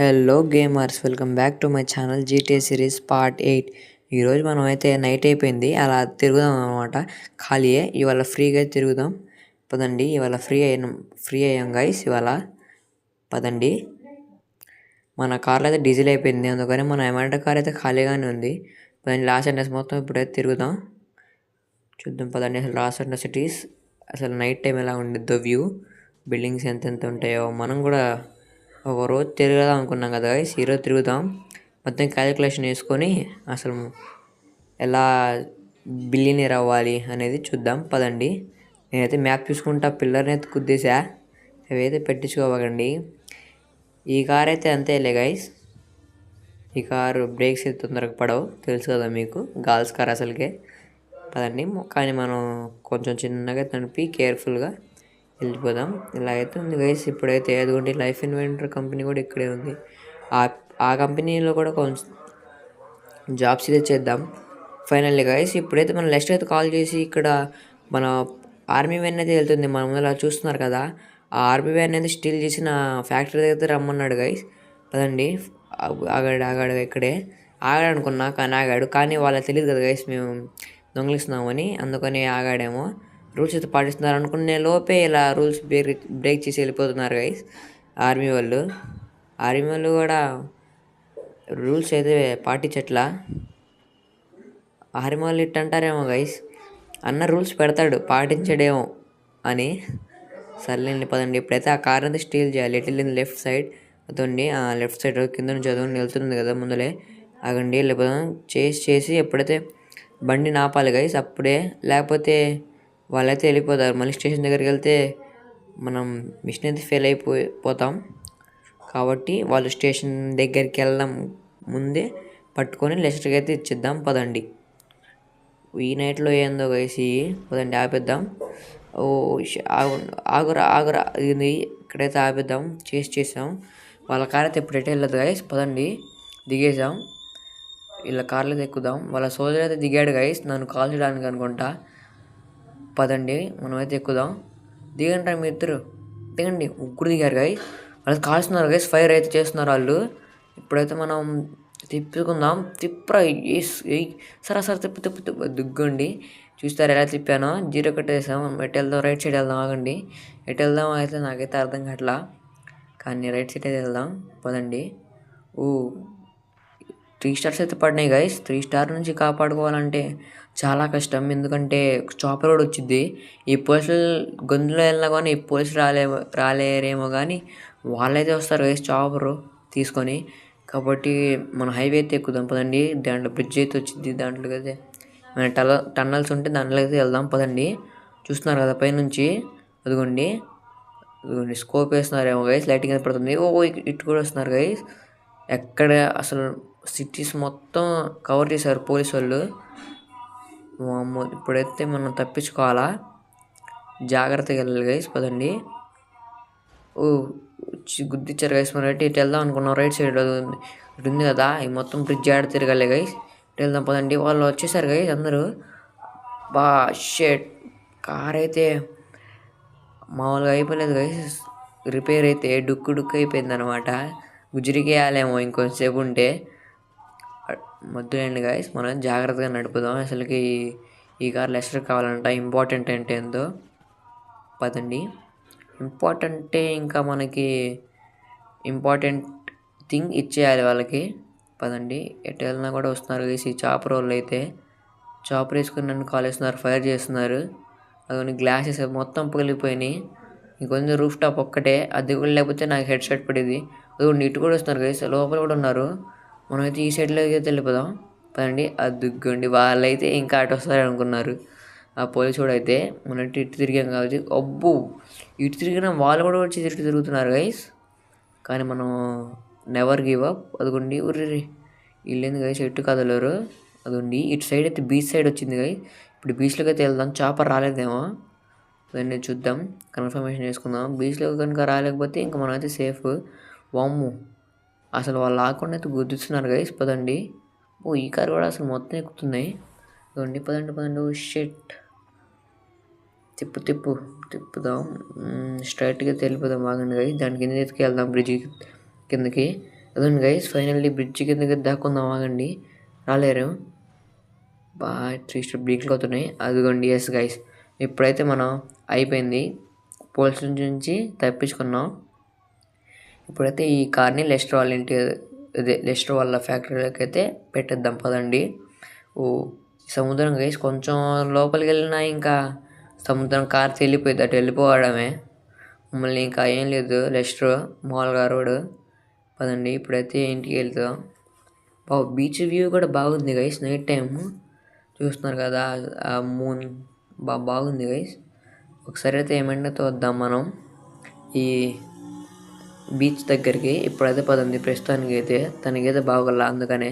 Hello gamers, welcome back to my channel GTA series part 8. ఈరోజు మనం అయితే night అయిపోయింది, అలా తిరుగుదాం అనమాట. ఖాళీయే, ఇవాళ ఫ్రీగా తిరుగుదాం పదండి. ఇవాళ ఫ్రీ అయ్యాం గైస్ ఇవాళ. పదండి, మన కార్లో అయితే డీజిల్ అయిపోయింది, అందుకని మన ఎమాంటర్ కార్ అయితే ఖాళీగానే ఉంది. పదండి, లాస్ ఏంజల్స్ మొత్తం ఇప్పుడైతే తిరుగుదాం, చూద్దాం పదండి. అసలు లాస్ ఏంజల్స్ సిటీస్ అసలు నైట్ టైం ఎలా ఉండిద్దో, వ్యూ బిల్డింగ్స్ ఎంతెంత ఉంటాయో. మనం కూడా ఒక రోజు తిరగదాం అనుకున్నాం కదా గైస్, ఈరోజు తిరుగుతాం. మొత్తం క్యాలిక్యులేషన్ వేసుకొని అసలు ఎలా బిలియనీర్ అవ్వాలి అనేది చూద్దాం పదండి. నేనైతే మ్యాప్ చూసుకుంటా పిల్లర్ని అయితే కుద్దేసా, అవైతే పెట్టించుకోవకండి. ఈ కార్ అయితే అంతేలే గైస్, ఈ కారు బ్రేక్స్ అయితే తొందరగా పడవు, తెలుసు కదా మీకు, గర్ల్స్ కార్ అసలుకే. పదండి, కానీ మనం కొంచెం చిన్నగా తనిపి కేర్ఫుల్గా వెళ్ళిపోదాం. ఇలా అయితే ఉంది గైస్. ఇప్పుడైతే అదిగోండి, లైఫ్ ఇన్వెంటర్ కంపెనీ కూడా ఇక్కడే ఉంది. ఆ కంపెనీలో కూడా కొంచెం జాబ్స్ అయితే చేద్దాం ఫైనల్లీ గైస్. ఇప్పుడైతే మనం లెస్ట్ అయితే కాల్ చేసి, ఇక్కడ మన ఆర్మీ వ్యాన్ అయితే వెళ్తుంది, మన ముందు చూస్తున్నారు కదా. ఆ ఆర్మీ వ్యాన్ అయితే స్టీల్ చేసిన ఫ్యాక్టరీ దగ్గర రమ్మన్నాడు గైస్. పదండి, ఆగాడు ఇక్కడే. ఆగాడనుకున్నా కానీ ఆగాడు, కానీ వాళ్ళకి తెలియదు కదా గైస్ మేము దొంగలిస్తున్నామని, అందుకని ఆగాడేమో. రూల్స్ అయితే పాటిస్తున్నారు అనుకునే లోపే ఇలా రూల్స్ బ్రేక్ చేసి వెళ్ళిపోతున్నారు గైస్ ఆర్మీ వాళ్ళు కూడా రూల్స్ అయితే పాటించట్లా. ఆర్మీ వాళ్ళు ఇట్ట అంటారేమో గైస్, అన్న రూల్స్ పెడతాడు పాటించడేమో అని. సర్లేండి పదండి, ఇప్పుడైతే ఆ కార్ అంతా స్టీల్ చేయాలి. ఎటు వెళ్ళింది? లెఫ్ట్ సైడ్ అదండి, లెఫ్ట్ సైడ్ కింద నుంచి చదువుని వెళ్తుంది కదా ముందులే. ఆగండి, వెళ్ళిపోదాం. చేసి ఎప్పుడైతే బండి నాపాలి గైస్ అప్పుడే, లేకపోతే వాళ్ళైతే వెళ్ళిపోతారు. మళ్ళీ స్టేషన్ దగ్గరికి వెళ్తే మనం మిషన్ అయితే ఫెయిల్ అయిపోతాం. కాబట్టి వాళ్ళు స్టేషన్ దగ్గరికి వెళ్ళడం ముందే పట్టుకొని లెస్టర్కి అయితే ఇచ్చిద్దాం పదండి. ఈ నైట్లో ఏందో గైసి, పదండి ఆపేద్దాం. ఓ ఆగురా ఇది ఇక్కడైతే ఆపేద్దాం. చేసాం. వాళ్ళ కార్ అయితే ఎప్పుడైతే వెళ్ళదు గైస్. పదండి, దిగేసాం. ఇలా కార్లో అయితే ఎక్కుదాం. వాళ్ళ సోదరు అయితే దిగాడు గైస్, నన్ను కాల్ చేయడానికి అనుకుంటా. పదండి, మనమైతే ఎక్కుదాం. దిగండి మీ ఇద్దరు, దిగండి. ముగ్గురు దిగారు గైస్, వాళ్ళు కాల్స్తున్నారు గైస్, ఫైర్ అయితే చేస్తున్నారు వాళ్ళు. ఇప్పుడైతే మనం తిప్పుకుందాం. తిప్పరా సరే తిప్పు దిగ్గండి. చూస్తారు ఎలా తిప్పానో, జీరో కట్టేసాం. ఎటు వెళ్దాం? రైట్ సైడ్ వెళ్దాం. ఆగండి, ఎటు వెళ్దాం అయితే నాకైతే అర్థం కావట్లా, కానీ రైట్ సైడ్ అయితే వెళ్దాం పదండి. 3 స్టార్స్ అయితే పడినాయి గైస్. 3 స్టార్ నుంచి కాపాడుకోవాలంటే చాలా కష్టం, ఎందుకంటే చాపర్ కూడా వచ్చింది. ఈ పోలీసులు గొంతులో వెళ్ళినా కానీ ఈ పోలీసులు రాలేరేమో కానీ వాళ్ళైతే వస్తారు గైస్ చాపరు తీసుకొని. కాబట్టి మనం హైవే అయితే ఎక్కుదాం పదండి. దాంట్లో బ్రిడ్జ్ అయితే వచ్చింది, దాంట్లోకి అయితే మన టన్నల్స్ ఉంటే దాంట్లో అయితే వెళ్దాం పదండి. చూస్తున్నారు కదా పైనుంచి, అదిగోండి స్కోప్ వేస్తున్నారేమో గైస్, లైటింగ్ అయితే పడుతుంది. ఇటు కూడా వస్తున్నారు గైస్. ఎక్కడ అసలు సిటీస్ మొత్తం కవర్ చేశారు పోలీసు వాళ్ళు. ఇప్పుడైతే మనం తప్పించుకోవాలా, జాగ్రత్తగా వెళ్ళాలి గైస్. పదండి. గుద్దిచ్చారు గైస్. మనం ఇటు వెళ్దాం అనుకున్నాం, రైట్ సైడ్ ఇటు ఉంది కదా, ఈ మొత్తం బ్రిడ్జ్ ఆడ తిరగాలి గైస్. ఇటు వెళ్దాం పదండి. వాళ్ళు వచ్చేసారు గైస్ అందరూ. షెట్, కార్ అయితే మామూలుగా అయిపోలేదు గైస్, రిపేర్ అయితే డుక్కు అయిపోయింది అనమాట. గుజరికేయాలేమో ఇంకొంచెంసేపు ఉంటే. వద్దులేండి గైస్, మనం జాగ్రత్తగా నడుపుదాం. అసలుకి ఈ కార్ లెస్టర్ కావాలంట. ఇంపార్టెంట్ అంటే ఏందో పదండి. ఇంపార్టెంటే ఇంకా మనకి ఇంపార్టెంట్ థింగ్ ఇచ్చేయాలి వాళ్ళకి. పదండి, ఎటు వెళ్ళినా కూడా వస్తున్నారు గైస్ ఈ చాపర్ వాళ్ళు అయితే. చాపర్ వేసుకుని నన్ను కాల్ చేస్తున్నారు, ఫైర్ చేస్తున్నారు. అదొని గ్లాసెస్ మొత్తం పగిలిపోయినాయి. ఇంకొంచెం రూఫ్ టాప్ ఒక్కటే, అది కూడా లేకపోతే నాకు హెడ్ షాట్ పడేది. అదిగోండి ఇటు కూడా వస్తున్నారు గైస్, లోపల కూడా ఉన్నారు. మనమైతే ఈ సైడ్లోకి అయితే వెళ్ళిపోదాం పదండి. అదిగోండి వాళ్ళైతే ఇంకా అటు వస్తారు అనుకున్నారు. ఆ పోలీసు కూడా అయితే మనం ఇటు తిరిగాం కాబట్టి, అబ్బో ఇటు తిరిగిన వాళ్ళు కూడా వచ్చి ఇటు తిరుగుతున్నారు గైస్. కానీ మనం నెవర్ గివ్ అప్. అదిగోండి వీళ్ళేంది గైస్ ఎటు కదలరు. అదిగోండి ఇటు సైడ్ అయితే బీచ్ సైడ్ వచ్చింది గైస్. ఇప్పుడు బీచ్లోకి అయితే వెళ్దాం. చాపర్ రాలేదేమో, దాన్ని చూద్దాం, కన్ఫర్మేషన్ చేసుకుందాం. బీచ్లో కనుక రాలేకపోతే ఇంకా మనం అయితే సేఫ్. వామ్ము, అసలు వాళ్ళు ఆకుండా అయితే గుర్తిస్తున్నారు గైస్. పదండి. ఈ కారు కూడా అసలు మొత్తం ఎక్కుతున్నాయి. అదండి పదండి. షెట్, తిప్పుదాం. స్ట్రైట్గా వెళ్ళిపోదాం. ఆగండి గైస్, దాని కిందకి వెళ్దాం, బ్రిడ్జ్ కిందకి. అదండి గైస్, ఫైనల్లీ బ్రిడ్జ్ కిందకి దాక్కుందాం. ఆగండి, రాలేరు. 3 స్టెప్ బ్రేక్లు అవుతున్నాయి. అదిగోండి, ఎస్ గైస్, ఇప్పుడైతే మనం అయిపోయింది. పోలీస్ నుంచి తప్పించుకున్నాం. ఇప్పుడైతే ఈ కార్ని లెస్టర్ వాళ్ళ ఇంటి లెస్టర్ వాళ్ళ ఫ్యాక్టరీలోకి అయితే పెట్టేద్దాం పదండి. సముద్రం గైస్, కొంచెం లోపలికి వెళ్ళినా ఇంకా సముద్రం కార్ వెళ్ళిపోయింది, అటు వెళ్ళిపోవడమే. మమ్మల్ని ఇంకా ఏం లేదు లెస్టర్ మామూలుగా రోడ్. పదండి ఇప్పుడైతే ఇంటికి వెళ్తాం. బీచ్ వ్యూ కూడా బాగుంది గైస్, నైట్ టైం చూస్తున్నారు కదా, ఆ మూన్ బాగుంది గైస్. ఒకసారి అయితే ఏమంటే వద్దాం మనం ఈ బీచ్ దగ్గరికి. ఇప్పుడైతే పదండి, ప్రస్తుతానికి అయితే తనకైతే బాగోలా, అందుకనే.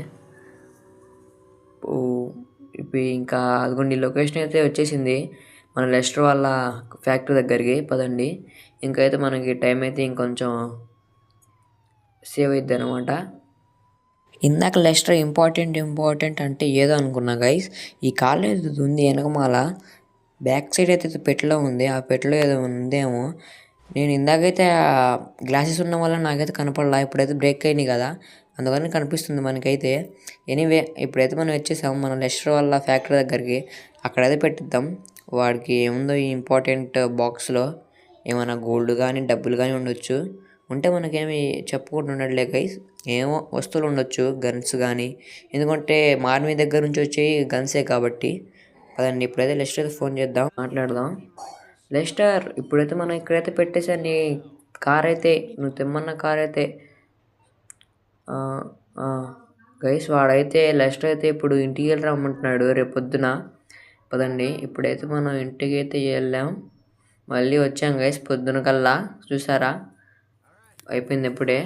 ఇప్పుడు ఇంకా అదిగోండి లొకేషన్ అయితే వచ్చేసింది మన లెస్టర్ వాళ్ళ ఫ్యాక్టరీ దగ్గరికి. పదండి, ఇంకైతే మనకి టైం అయితే ఇంకొంచెం సేవ్ అవుద్ది అనమాట. ఇందాక లెస్టర్ ఇంపార్టెంట్ అంటే ఏదో అనుకున్నా గైస్, ఈ కాలేజ్ ఉంది వెనకమాల బ్యాక్ సైడ్ అయితే పెట్టెలో ఉంది. ఆ పెట్టెలో ఏదో ఉందేమో. నేను ఇందాకైతే గ్లాసెస్ ఉన్న వల్ల నాకైతే కనపడలా. ఇప్పుడైతే బ్రేక్ అయినాయి కదా, అందుకని కనిపిస్తుంది మనకైతే. ఎనీవే, ఇప్పుడైతే మనం వచ్చేసాం మన లెస్టర్ వాళ్ళ ఫ్యాక్టరీ దగ్గరికి. అక్కడైతే పెట్టిద్దాం. వాడికి ఏముందో ఈ ఇంపార్టెంట్ బాక్స్లో ఏమైనా గోల్డ్ కానీ డబ్బులు కానీ ఉండొచ్చు. ఉంటే మనకేమి చెప్పకుండా ఉండట్లే గైస్, ఏమో వస్తువులు ఉండొచ్చు, గన్స్ కానీ. ఎందుకంటే మార్మీ దగ్గర నుంచి వచ్చే గన్సే కాబట్టి. అదండి, ఇప్పుడైతే లెస్టర్ అయితే ఫోన్ చేద్దాం, మాట్లాడదాం. లెస్టర్, ఇప్పుడైతే మనం ఇక్కడైతే పెట్టేసాను కార్ అయితే, నువ్వు తెమ్మన్న కార్ అయితే. గైస్, వాడైతే లెస్టర్ అయితే ఇప్పుడు ఇంటికి వెళ్ళి రమ్మంటున్నాడు రేపు పొద్దున. పదండి ఇప్పుడైతే మనం ఇంటికి అయితే వెళ్ళాం, మళ్ళీ వచ్చాం గైస్ పొద్దున కల్లా. చూసారా, అయిపోయింది ఇప్పుడే.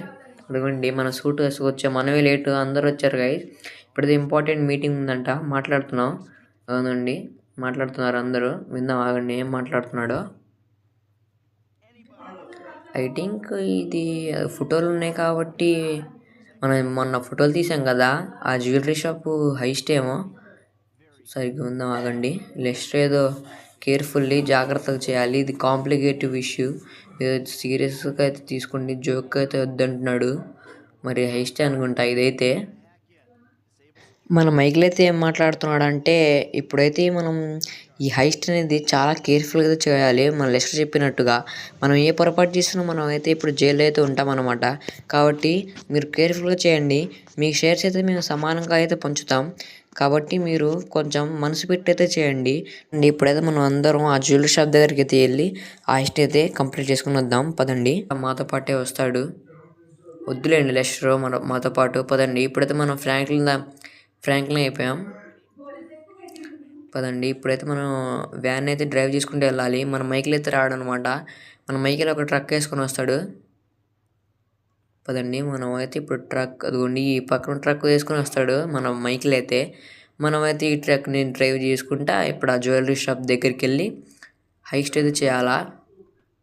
అదిగోండి మన సూట్ వేసుకొచ్చాం, మనమే లేటు, అందరూ వచ్చారు గైస్. ఇప్పుడైతే ఇంపార్టెంట్ మీటింగ్ ఉందంట, మాట్లాడుతున్నాం. అవునండి, మాట్లాడుతున్నారు అందరూ, విందాం ఆగండి ఏం మాట్లాడుతున్నాడో. ఐ థింక్ ఇది ఫోటోలు ఉన్నాయి కాబట్టి మనం మొన్న ఫోటోలు తీసాం కదా, ఆ జ్యువెలరీ షాపు హైస్ట్ ఏమో. సరిగ్గా ఉందాం ఆగండి. లెస్టర్ ఏదో కేర్ఫుల్లీ జాగ్రత్తగా చేయాలి, ఇది కాంప్లికేటివ్ ఇష్యూ, ఏదో సీరియస్గా అయితే తీసుకోండి, జోక్ అయితే వద్దంటున్నాడు. మరి హైస్టే అనుకుంటా ఇదైతే. మన మైక్లో అయితే ఏం మాట్లాడుతున్నాడంటే, ఇప్పుడైతే మనం ఈ హైస్ట్ అనేది చాలా కేర్ఫుల్గా చేయాలి. మన లెస్టర్ చెప్పినట్టుగా మనం ఏ పొరపాటు చేసినా మనం అయితే ఇప్పుడు జైల్లో అయితే ఉంటామన్నమాట. కాబట్టి మీరు కేర్ఫుల్గా చేయండి. మీ షేర్స్ అయితే మేము సమానంగా అయితే పంచుతాం, కాబట్టి మీరు కొంచెం మనసు పెట్టి అయితే చేయండి. అండ్ ఇప్పుడైతే మనం అందరం ఆ జ్యువెలరీ షాప్ దగ్గరికి అయితే వెళ్ళి ఆ హైస్ట్ అయితే కంప్లీట్ చేసుకుని వద్దాం. పదండి, మాతో పాటే వస్తాడు. వద్దులేండి లెస్టర్ మాతో పాటు, పదండి. ఇప్పుడైతే మనం ఫ్రాంక్లిన్ అయిపోయాం. పదండి ఇప్పుడైతే మనం వ్యాన్ అయితే డ్రైవ్ చేసుకుంటూ వెళ్ళాలి. మన మైకిల్ అయితే రాడు అనమాట, మన మైకిల్ ఒక ట్రక్ వేసుకొని వస్తాడు. పదండి మనం అయితే ఇప్పుడు ట్రక్, అదిగోండి ఈ పక్కన ట్రక్ వేసుకొని వస్తాడు మన మైకిల్ అయితే. మనమైతే ఈ ట్రక్ని డ్రైవ్ చేసుకుంటా ఇప్పుడు ఆ జ్యువెలరీ షాప్ దగ్గరికి వెళ్ళి హైస్ట్ అయితే చేయాలా.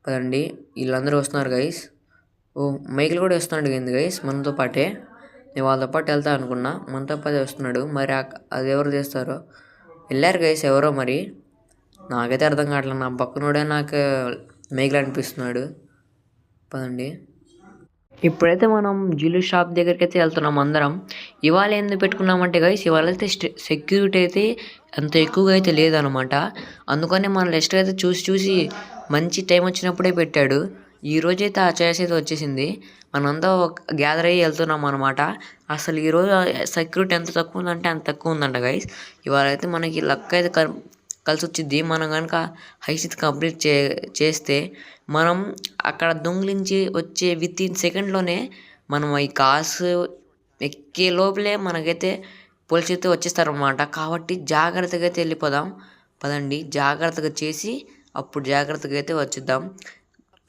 పదండి, వీళ్ళందరూ వస్తున్నారు గైస్. మైకిల్ కూడా వస్తున్నాడు ఏంది గైస్ మనతో పాటే. నేను వాళ్ళతో పాటు వెళ్తా అనుకున్నా, మనతో పాటే వస్తున్నాడు. మరి అది ఎవరు చేస్తారో, వెళ్ళారు గైస్ ఎవరో, మరి నాకైతే అర్థం కావట్లేదు. నా పక్కనోడే నాకు మైకిల్ అనిపిస్తున్నాడు. పదండి ఇప్పుడైతే మనం జ్యువెలరీ షాప్ దగ్గరికి అయితే వెళ్తున్నాం అందరం. ఇవాళ ఎందుకు పెట్టుకున్నామంటే గైస్, ఇవాళ అయితే సెక్యూరిటీ అయితే అంత ఎక్కువగా అయితే లేదనమాట. అందుకనే మన లెస్టర్ అయితే చూసి మంచి టైం వచ్చినప్పుడే పెట్టాడు. ఈ రోజైతే ఆ ఛాయిస్ అయితే వచ్చేసింది. మనంతా గ్యాదర్ అయ్యి వెళ్తున్నాం అనమాట. అసలు ఈరోజు సెక్యూరిటీ ఎంత తక్కువ ఉందంటే అంత తక్కువ ఉందంట గైస్. ఇవాళ అయితే మనకి లక్ అయితే కలిసి వచ్చింది. మనం కనుక హైస్ట్ కంప్లీట్ చేస్తే మనం అక్కడ దొంగిలించి వచ్చే విత్ ఇన్ సెకండ్లోనే మనం ఈ కార్స్ ఎక్కే లోపలే మనకైతే పోలీసు అయితే వచ్చేస్తారనమాట. కాబట్టి జాగ్రత్తగా అయితే వెళ్ళిపోదాం. పదండి, జాగ్రత్తగా చేసి అప్పుడు జాగ్రత్తగా అయితే వచ్చేద్దాం.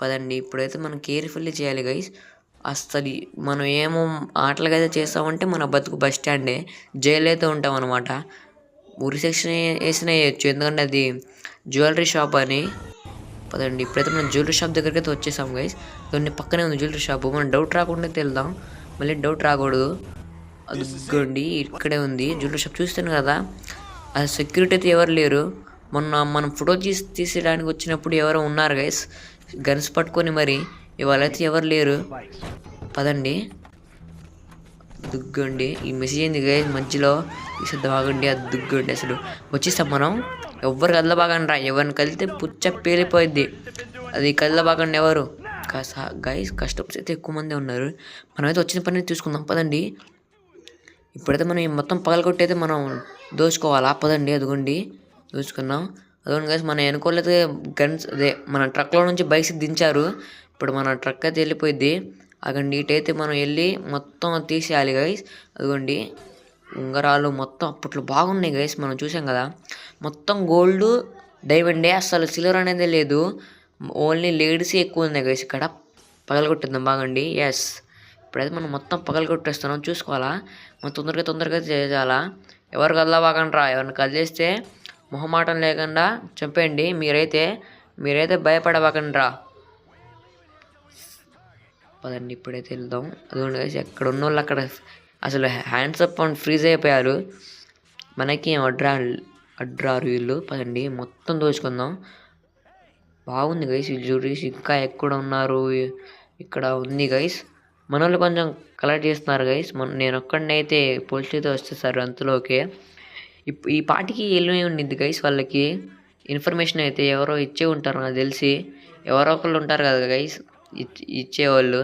పదండి ఇప్పుడైతే మనం కేర్ఫుల్లీ చేయాలి గైస్. అసలు మనం ఏమో ఆటలుగా అయితే చేస్తామంటే మన బతుకు బస్ స్టాండే, జైలు అయితే ఉంటాం అనమాట. ఉరి సెక్షన్ వేసినా వేయచ్చు, ఎందుకంటే అది జ్యువెలరీ షాప్ అని. పదండి ఇప్పుడైతే మనం జ్యువెలరీ షాప్ దగ్గరికి అయితే వచ్చేసాం గైస్. దాన్ని పక్కనే ఉంది జ్యువెలరీ షాపు. మనం డౌట్ రాకుండా అయితే వెళ్దాం, మళ్ళీ డౌట్ రాకూడదు. అదిగోండి ఇక్కడే ఉంది జ్యువెలరీ షాప్, చూస్తాను కదా. అది సెక్యూరిటీ అయితే ఎవరు లేరు. మనం ఫోటో తీసేయడానికి వచ్చినప్పుడు ఎవరో ఉన్నారు గైస్ గన్స్ పట్టుకొని, మరి ఇవాళ అయితే ఎవరు లేరు. పదండి దుగ్గండి ఈ మెసేజ్ ఏంది గైస్ మధ్యలో ఇసద్దు బాగండి అది దుగ్గండి అసలు వచ్చేస్తాం మనం. ఎవ్వరు కదల బాగండి రా, ఎవరిని కలితే పుచ్చ పేలిపోయిద్ది. అది కదల బాగండి ఎవరు గైస్. కస్టమర్స్ అయితే ఎక్కువ మంది ఉన్నారు. మనమైతే వచ్చిన పని తీసుకుందాం పదండి. ఇప్పుడైతే మనం ఈ మొత్తం పగలగొట్టి అయితే మనం దోచుకోవాలా పదండి. అదిగోండి దోచుకున్నాం. అదిగోండి గైస్ మన వెనుకోలైతే గన్స్ అదే మన ట్రక్లో నుంచి బైక్స్ దించారు. ఇప్పుడు మన ట్రక్ అయితే వెళ్ళిపోయింది. అగండి ఇటైతే మనం వెళ్ళి మొత్తం తీసేయాలి గైస్. అదిగోండి ఉంగరాలు మొత్తం అప్పట్లో బాగున్నాయి గైస్, మనం చూసాం కదా. మొత్తం గోల్డ్ డైమండే, అసలు సిల్వర్ అనేది లేదు. ఓన్లీ లేడీస్ ఎక్కువ ఉన్నాయి గైస్ ఇక్కడ. పగలగొట్టిద్దాం బాగండి. ఎస్ ఇప్పుడైతే మనం మొత్తం పగలగొట్టేస్తున్నాం. చూసుకోవాలా మనం తొందరగా చేయాలా. ఎవరు కదలా బాగండ్రా, ఎవరిని కదిలేస్తే మొహమాటం లేకుండా చంపేయండి. మీరైతే భయపడబాకండ్రా. పదండి ఇప్పుడైతే వెళ్దాం. అదిగోండి గైస్ ఎక్కడ ఉన్న వాళ్ళు అక్కడ అసలు హ్యాండ్స్ అప్ అండ్ ఫ్రీజ్ అయిపోయారు. మనకి అడ్రారు వీళ్ళు. పదండి మొత్తం దోచుకుందాం. బాగుంది గైస్ వీళ్ళు చూడేసి. ఇంకా ఎక్కడ ఉన్నారు, ఇక్కడ ఉంది గైస్. మన వాళ్ళు కొంచెం కలెక్ట్ చేస్తున్నారు గైస్. నేను ఒక్కడినైతే పోలీసులతో వచ్చేసారు అంతలోకే. ఈ పాటికి వెళ్ళి ఉండిద్ది గైస్. వాళ్ళకి ఇన్ఫర్మేషన్ అయితే ఎవరో ఇచ్చే ఉంటారు నాకు తెలిసి. ఎవరో ఒకళ్ళు ఉంటారు కదా గైస్ ఇచ్చేవాళ్ళు.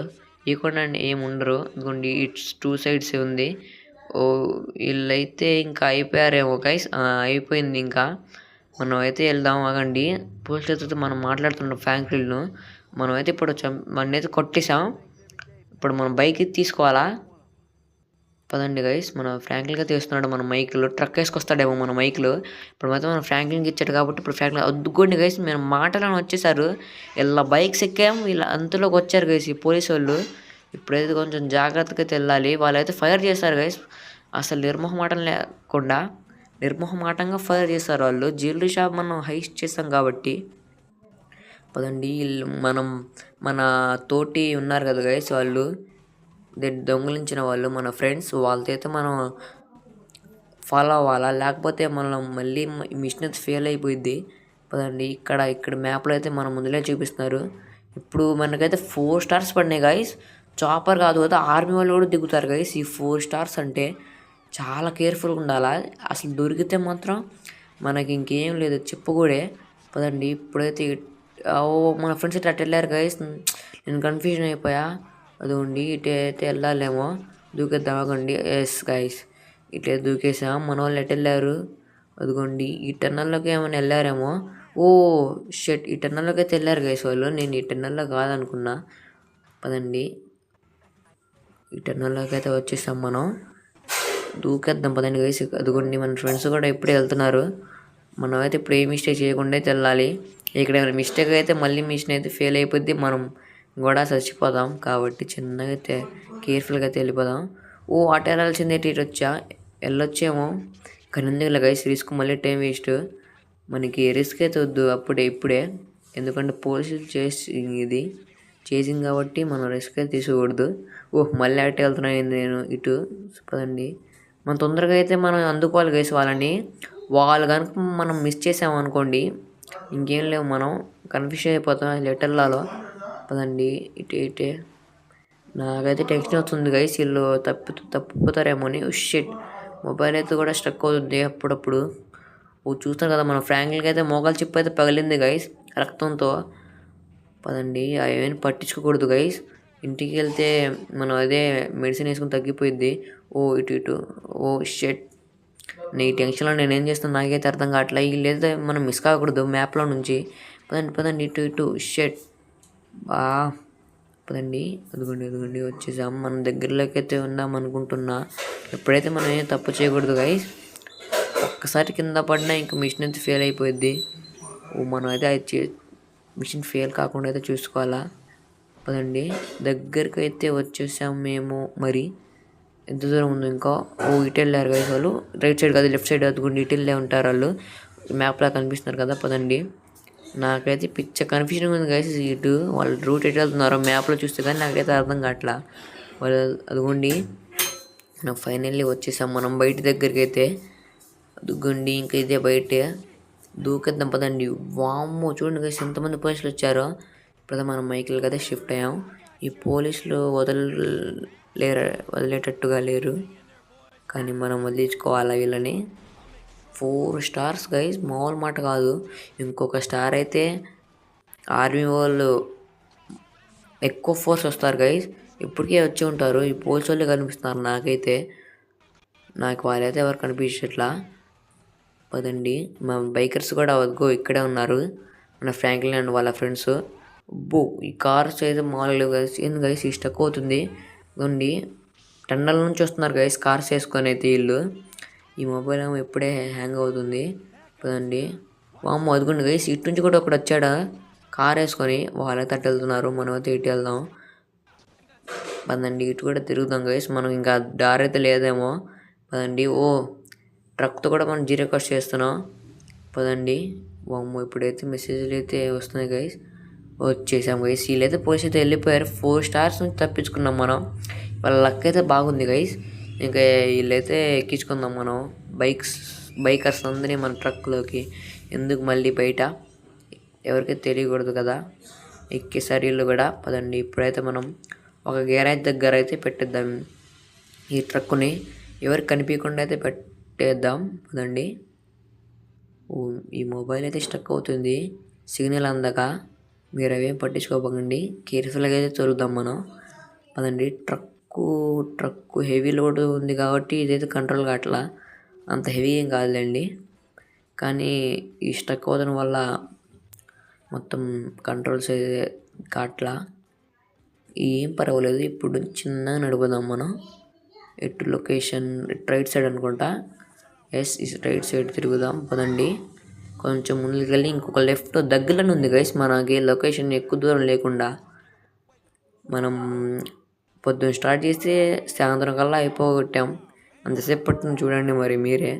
ఇవ్వకుండా ఏమి ఉండరు. ఇదిగోండి ఇట్స్ 2 sides ఉంది. ఓ వీళ్ళైతే ఇంకా అయిపోయారేమో గైస్. అయిపోయింది ఇంకా. మనం అయితే వెళ్దాం ఆగండి. పోలీసులతో మనం మాట్లాడుతున్నాం ఫ్రాంక్లిన్ను. మనమైతే ఇప్పుడు మనైతే కొట్టేసాం. ఇప్పుడు మనం బైక్ తీసుకోవాలా పదండి గైస్. మన ఫ్రాంక్లిన్గా తీస్తున్నాడు మన మైక్లో. ట్రక్ వేసుకొస్తాడేమో మన మైక్లో. ఇప్పుడు మాత్రం మనం ఫ్రాంక్లిన్కి ఇచ్చాడు కాబట్టి ఇప్పుడు ఫ్రాంక్లిన్ అద్దుకోండి గైస్. మేము మాటలను వచ్చేసారు. ఇలా బైక్స్ ఎక్కాం, వీళ్ళ అంతలోకి వచ్చారు గైస్ ఈ పోలీసు వాళ్ళు. ఇప్పుడైతే కొంచెం జాగ్రత్తగా వెళ్ళాలి. వాళ్ళైతే ఫైర్ చేస్తారు గైస్. అసలు నిర్మోహమాటంగా ఫైర్ చేస్తారు వాళ్ళు. జ్యువెలరీ షాప్ మనం హైస్ట్ చేస్తాం కాబట్టి. పదండి మన తోటి ఉన్నారు కదా గైస్ వాళ్ళు దొంగలించిన వాళ్ళు మన ఫ్రెండ్స్. వాళ్ళతో అయితే మనం ఫాలో అవ్వాలా, లేకపోతే మనం మళ్ళీ మిషన్ అయితే ఫెయిల్ అయిపోయింది. పదండి ఇక్కడ మ్యాప్లో అయితే మనం ముందులే చూపిస్తున్నారు. ఇప్పుడు మనకైతే 4 stars పడినాయి గైస్. చాపర్ కాదు కదా, ఆర్మీ వాళ్ళు కూడా దిగుతారు గైస్. ఈ 4 stars అంటే చాలా కేర్ఫుల్గా ఉండాలా. అసలు దొరికితే మాత్రం మనకి ఇంకేం లేదు చెప్పుకూడే. పదండి ఇప్పుడైతే మన ఫ్రెండ్స్ అయితే అటు వెళ్ళారు గైస్. నేను కన్ఫ్యూజన్ అయిపోయా. అదిగోండి ఇటు అయితే వెళ్ళాలేమో. దూకేద్దామండి. ఎస్ గైస్ ఇట్లా దూకేసాం. మన వాళ్ళు ఎటు వెళ్ళారు. అదిగోండి ఈ టన్నల్లోకి ఏమైనా వెళ్ళారేమో. ఓ షెట్ ఈ టన్నల్లోకి అయితే వెళ్ళారు గైస్ వాళ్ళు. నేను ఈ టన్నల్లో కాదనుకున్నా. పదండి ఈ టన్నల్లోకి అయితే వచ్చేసాం మనం. దూకేద్దాం పదండి గైస్. అదిగోండి మన ఫ్రెండ్స్ కూడా ఇప్పుడే వెళ్తున్నారు. మనం అయితే ఇప్పుడు ఏ మిస్టేక్ చేయకుండా అయితే వెళ్ళాలి. ఇక్కడ ఏమైనా మిస్టేక్ అయితే మళ్ళీ మిషన్ అయితే ఫెయిల్ అయిపోద్ది, మనం కూడా చచ్చిపోదాం. కాబట్టి చిన్నగా అయితే కేర్ఫుల్గా అయితే వెళ్ళిపోదాం. అటు వెళ్ళాల్సిందే ఇటు వెళ్ళొచ్చేమో కానీ ఎందుకు గైస్ రిస్క్, మళ్ళీ టైం వేస్ట్. మనకి రిస్క్ అయితే వద్దు ఇప్పుడే. ఎందుకంటే పోలీసులు చేసింగ్ కాబట్టి మనం రిస్క్ అయితే తీసుకోకూడదు. మళ్ళీ అటు వెళ్తున్నాను నేను ఇటు. పదండి మనం తొందరగా అయితే మనం అందుకోవాలి గైస్ వాళ్ళని. వాళ్ళు కనుక మనం మిస్ చేసామనుకోండి ఇంకేం లేవు, మనం కన్ఫ్యూజ్ అయిపోతాం లెటర్లలో. పదండి ఇటే. నాకైతే టెన్షన్ వస్తుంది గైస్, వీళ్ళు తప్పిపోతారేమో అని. షిట్ మొబైల్ అయితే కూడా స్ట్రక్ అవుతుంది అప్పుడప్పుడు. చూస్తారు కదా మన ఫ్రాంక్లిన్కి అయితే మోకాలు చిప్ అయితే పగిలింది గైస్ రక్తంతో. పదండి అవేం పట్టించుకోకూడదు గైస్. ఇంటికి వెళ్తే మనం అదే మెడిసిన్ వేసుకుని తగ్గిపోయిద్ది. ఇటు షెట్. నీ టెన్షన్లో నేనేం చేస్తాను నాకైతే అర్థం కావట్లే. వీళ్ళైతే మనం మిస్ కాకూడదు మ్యాప్లో నుంచి. పదండి ఇటు షెట్. పదండి అదిగోండి వచ్చేసాం. మన దగ్గరలోకి అయితే ఉందాం అనుకుంటున్నా. ఎప్పుడైతే మనం ఏం తప్పు చేయకూడదు గైస్. ఒక్కసారి కింద పడినా ఇంక మిషన్ అయితే ఫెయిల్ అయిపోయింది. మనం అయితే మిషన్ ఫెయిల్ కాకుండా అయితే చూసుకోవాలా. పదండి దగ్గరికి అయితే వచ్చేసాం మేము. మరి ఎంత దూరం ఉంది ఇంకా. ఇటు వెళ్ళారు గైస్ వాళ్ళు. రైట్ సైడ్ కాదు లెఫ్ట్ సైడ్ అదుగుండి ఇటు వెళ్ళే ఉంటారు వాళ్ళు. మ్యాప్లా కనిపిస్తున్నారు కదా. పదండి నాకైతే పిచ్చ కన్ఫ్యూజన్ ఉంది గైస్. ఇటు వాళ్ళు రూట్ ఎటు వెళ్తున్నారో మ్యాప్లో చూస్తే కానీ నాకైతే అర్థం కావట్లా. వాళ్ళు అదిగోండి నాకు ఫైనల్లీ వచ్చేసాం మనం బయట దగ్గరికి అయితే. అదిగోండి ఇంకా ఇదే బయటే దూకేద్దాం పదండి. వామ్మో చూడండి గైస్ ఎంతమంది పోలీసులు వచ్చారో. ఇప్పుడు మనం మైకిల్ కదా షిఫ్ట్ అయ్యాం. ఈ పోలీసులు వదిలేటట్టుగా లేరు. కానీ మనం వదిలించుకోవాలా వీళ్ళని. 4 స్టార్స్ గైస్, మామూలు మాట కాదు. ఇంకొక స్టార్ అయితే ఆర్మీ వాళ్ళు ఎక్కువ ఫోర్స్ వస్తారు గైస్. ఇప్పటికే వచ్చి ఉంటారు. ఈ పోల్స్ వాళ్ళే కనిపిస్తున్నారు నాకైతే. నాకు వాళ్ళైతే ఎవరు కనిపించట్లా. పదండి, మా బైకర్స్ కూడా వద్దు ఇక్కడే ఉన్నారు, మన ఫ్రాంక్లిన్ అండ్ వాళ్ళ ఫ్రెండ్స్. ఈ కార్స్ అయితే మామూలు గైస్. ఏంది గైస్ ఈ స్టక్ అవుతుంది అండి. టన్నల్ నుంచి వస్తున్నారు గైస్ కార్స్ వేసుకొని అయితే వీళ్ళు. ఈ మొబైల్ ఏమో ఎప్పుడే హ్యాంగ్ అవుతుంది. పదండి. వామ్మో అదిగోండి గైస్, ఇటు నుంచి కూడా ఒకటి వచ్చాడా కార్ వేసుకొని. వాళ్ళైతే అటు వెళ్తున్నారు, మనం అయితే ఇటు వెళ్దాం. పదండి, ఇటు కూడా తిరుగుదాం గైస్. మనం ఇంకా దారి అయితే లేదేమో. పదండి. ట్రక్తో కూడా మనం జీరో కాస్ట్ చేస్తున్నాం. పదండి. వామ్మో ఇప్పుడైతే మెసేజ్లు అయితే వస్తున్నాయి గైస్. వచ్చేసాం గైస్. వీళ్ళైతే పోలీసు అయితే వెళ్ళిపోయారు. 4 స్టార్స్ నుంచి తప్పించుకున్నాం మనం. వాళ్ళ లక్ అయితే బాగుంది గైస్. ఇంకా వీళ్ళైతే ఎక్కించుకుందాం మనం బైకర్స్ అందరినీ మన ట్రక్లోకి. ఎందుకు మళ్ళీ బయట, ఎవరికైతే తెలియకూడదు కదా. ఎక్కేసారి వీళ్ళు కూడా. పదండి, ఇప్పుడైతే మనం ఒక గ్యారేజ్ దగ్గర అయితే పెట్టేద్దాం ఈ ట్రక్కుని. ఎవరికి కనిపించకుండా అయితే పెట్టేద్దాం. పదండి. ఈ మొబైల్ అయితే స్టక్ అవుతుంది సిగ్నల్ అందక. మీరు అవేం పట్టించుకోకండి, కేర్ఫుల్గా అయితే తొలుద్దాం మనం. పదండి. ట్రక్కు హెవీ లోడ్ ఉంది కాబట్టి ఇదైతే కంట్రోల్ కావట్లా. అంత హెవీ ఏం కాదులేండి, కానీ ఈ స్టక్ అవ్వడం వల్ల మొత్తం కంట్రోల్స్ అయితే కావట్లా. ఏం పర్వాలేదు, ఇప్పుడు చిన్నగా నడుపుదాం మనం. లొకేషన్ రైట్ సైడ్ అనుకుంటా. రైట్ సైడ్ తిరుగుదాం. పదండి. కొంచెం ముందుకు వెళ్ళి ఇంకొక లెఫ్ట్ దగ్గరలోనే ఉంది గైస్ మనకి లొకేషన్. ఎక్కువ దూరం లేకుండా మనం పొద్దున్న స్టార్ట్ చేస్తే సాయంత్రం కల్లా అయిపోగొట్టాం. అంతసేపు పట్టింది చూడండి మరి మీరే.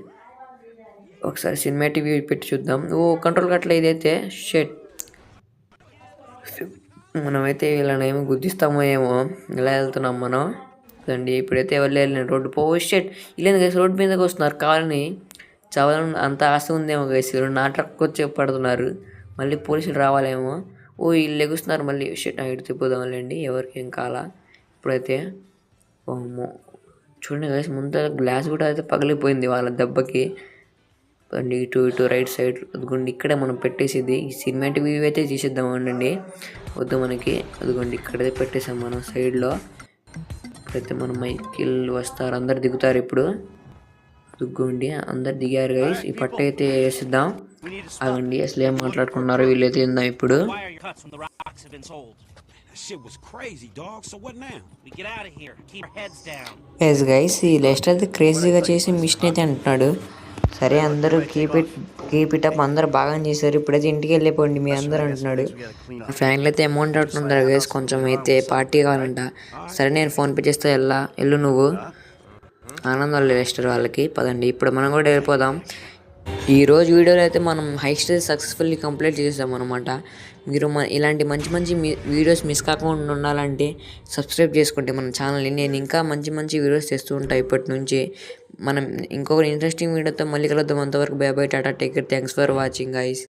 ఒకసారి సినిమాటిక్ వ్యూ పెట్టి చూద్దాం. కంట్రోల్ గట్ల ఇదైతే షెట్. మనమైతే వీళ్ళని ఏమో గుద్దిస్తామో ఏమో. ఇలా వెళ్తున్నాం మనం. అండి ఇప్పుడైతే ఎవరు వెళ్ళిన రోడ్డు షెట్. ఇలా గైస్ రోడ్డు మీదకి వస్తున్నారు కావాలని. చావాలని అంత ఆశ ఉందేమో గైస్. నా ట్రక్ వచ్చి పడుతున్నారు. మళ్ళీ పోలీసులు రావాలేమో. వీళ్ళు ఎగుస్తున్నారు మళ్ళీ. షెట్ ఇటు తిప్పుదాంలేండి, ఎవరికి ఏం కాలా. ఇప్పుడైతే చూడండి గైస్, ముందు గ్లాస్ కూడా అయితే పగిలిపోయింది వాళ్ళ దెబ్బకి. అండి ఇటు రైట్ సైడ్ అదిగోండి ఇక్కడే మనం పెట్టేసేది. ఈ సినిమాటిక్ వ్యూ అయితే తీసేద్దాం అండి. వద్దు మనకి. అదిగోండి ఇక్కడే పెట్టేసాం మనం సైడ్లో. ఇప్పుడైతే మన మైకిల్ వస్తారు, అందరు దిగుతారు ఇప్పుడు. అదిగోండి అందరు దిగారు గైస్. ఈ పట్ట అయితే వేసిద్దాం. అవండి అసలు ఏం మాట్లాడుకున్నారు వీళ్ళైతే ఇందాం ఇప్పుడు. ఎస్ గైస్, ఈ లెస్టర్ అయితే క్రేజీగా చేసి మిషన్ అయితే అంటున్నాడు. సరే అందరూ కీప్ ఇట్ అప్, అందరూ బాగా చేశారు, ఇప్పుడైతే ఇంటికి వెళ్ళిపోండి మీ అందరూ అంటున్నాడు. ఫ్యాన్లు అయితే అమౌంట్ అంటున్నారు గైస్, కొంచెం అయితే పార్టీ కావాలంట. సరే నేను ఫోన్పే చేస్తే వెళ్ళు నువ్వు. ఆనందం లెస్టర్ వాళ్ళకి. పదండి ఇప్పుడు మనం కూడా వెళ్ళిపోదాం. ఈరోజు వీడియోలో అయితే మనం హైస్ట్ సక్సెస్ఫుల్లీ కంప్లీట్ చేసాం అనమాట. మీరు ఇలాంటి మంచి వీడియోస్ మిస్ కాకుండా ఉండాలంటే సబ్స్క్రైబ్ చేసుకుంటే మన ఛానల్ని. నేను ఇంకా మంచి వీడియోస్ చేస్తూ ఉంటాను ఇప్పటి నుంచి. మనం ఇంకొక ఇంట్రెస్టింగ్ వీడియోతో మళ్ళీ కలుద్దాం. అంతవరకు by by, Tata, take care, thanks for watching guys.